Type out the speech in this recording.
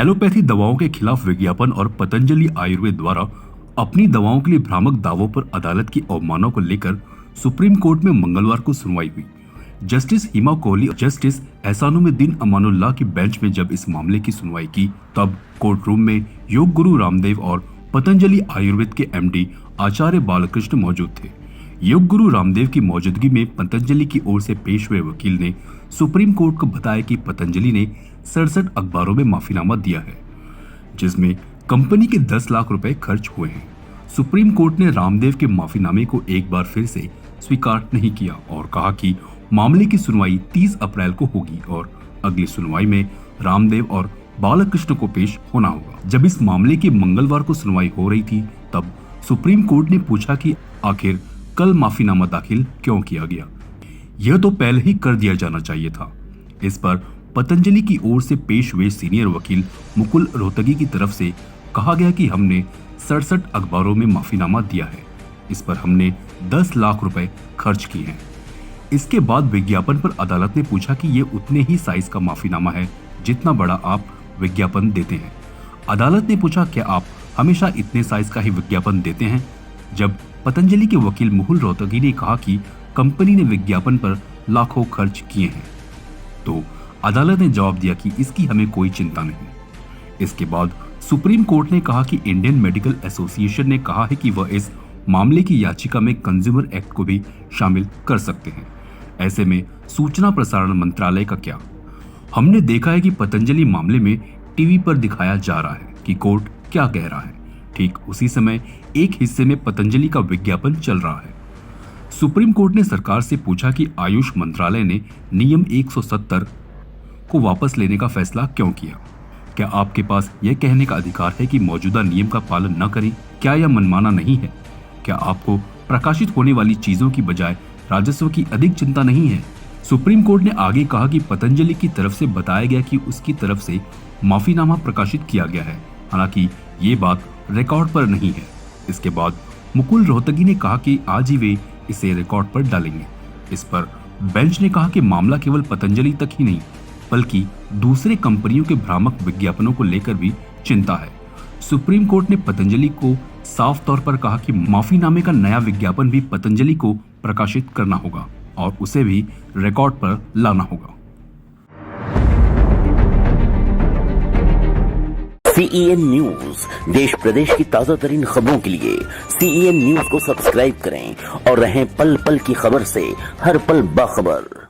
Allopathy दवाओं के खिलाफ विज्ञापन और पतंजलि आयुर्वेद द्वारा अपनी दवाओं के लिए भ्रामक दावों पर अदालत की अवमानना को लेकर सुप्रीम कोर्ट में मंगलवार को सुनवाई हुई। जस्टिस हिमा कोहली और जस्टिस एहसानुद्दीन अमानुल्लाह की बेंच में जब इस मामले की सुनवाई की, तब कोर्ट रूम में योग गुरु रामदेव और पतंजलि आयुर्वेद के एमडी आचार्य बालकृष्ण मौजूद थे। योग गुरु रामदेव की मौजूदगी में पतंजलि की ओर से पेश हुए वकील ने सुप्रीम कोर्ट को बताया कि पतंजलि ने 67 अखबारों में माफीनामा दिया है, जिसमें कंपनी के 10 लाख रुपए खर्च हुए हैं। सुप्रीम कोर्ट ने रामदेव के माफीनामे को एक बार फिर से स्वीकार नहीं किया और कहा कि मामले की सुनवाई 30 अप्रैल को होगी और अगली सुनवाई में रामदेव और बालकृष्ण को पेश होना होगा। जब इस मामले की मंगलवार को सुनवाई हो रही थी, तब सुप्रीम कोर्ट ने पूछा कि आखिर कल माफीनामा दाखिल क्यों किया गया। यह तो पहले ही कर दिया जाना चाहिए था। इस पर पतंजलि की ओर से पेश हुए सीनियर वकील मुकुल रोहतगी की तरफ से कहा गया कि हमने 67 अखबारों में माफीनामा दिया है। इस पर हमने 10 लाख रुपए खर्च किए हैं। इसके बाद विज्ञापन पर अदालत ने पूछा कि ये उतने ही साइज का माफीनामा है जितना बड़ा आप विज्ञापन देते हैं। अदालत ने पूछा, क्या आप हमेशा इतने साइज का ही विज्ञापन देते हैं? जब पतंजलि के वकील मुकुल रोहतगी ने कहा कि कंपनी ने विज्ञापन पर लाखों खर्च किए हैं, तो अदालत ने जवाब दिया कि इसकी हमें कोई चिंता नहीं। इसके बाद सुप्रीम कोर्ट ने कहा कि इंडियन मेडिकल एसोसिएशन ने कहा है कि वह इस मामले की याचिका में कंज्यूमर एक्ट को भी शामिल कर सकते हैं। ऐसे में सूचना प्रसारण मंत्रालय का क्या? हमने देखा है कि पतंजलि मामले में टीवी पर दिखाया जा रहा है कि कोर्ट क्या कह रहा है। ठीक उसी समय एक हिस्से में पतंजलि का विज्ञापन चल रहा है। सुप्रीम कोर्ट ने सरकार से पूछा कि आयुष मंत्रालय ने नियम 170 को वापस लेने का फैसला क्यों किया। क्या आपके पास यह कहने का अधिकार है कि मौजूदा नियम का पालन न करें? क्या यह मनमाना नहीं है? क्या आपको प्रकाशित होने वाली चीजों की बजाय राजस्व की अधिक चिंता नहीं है? सुप्रीम कोर्ट ने आगे कहा कि पतंजलि की तरफ से बताया गया कि उसकी तरफ से माफीनामा प्रकाशित किया गया है, हालांकि ये बात रिकॉर्ड पर नहीं है। इसके बाद मुकुल रोहतगी ने कहा कि आज ही वे इसे रिकॉर्ड पर डालेंगे। इस पर बेंच ने कहा कि मामला केवल पतंजलि तक ही नहीं, बल्कि दूसरे कंपनियों के भ्रामक विज्ञापनों को लेकर भी चिंता है। सुप्रीम कोर्ट ने पतंजलि को साफ तौर पर कहा कि माफीनामे का नया विज्ञापन भी पतंजलि को प्रकाशित करना होगा और उसे भी रिकॉर्ड पर लाना होगा। CEN न्यूज, देश प्रदेश की ताजा तरीन खबरों के लिए CEN न्यूज को सब्सक्राइब करें और रहें पल पल की खबर से हर पल बाखबर।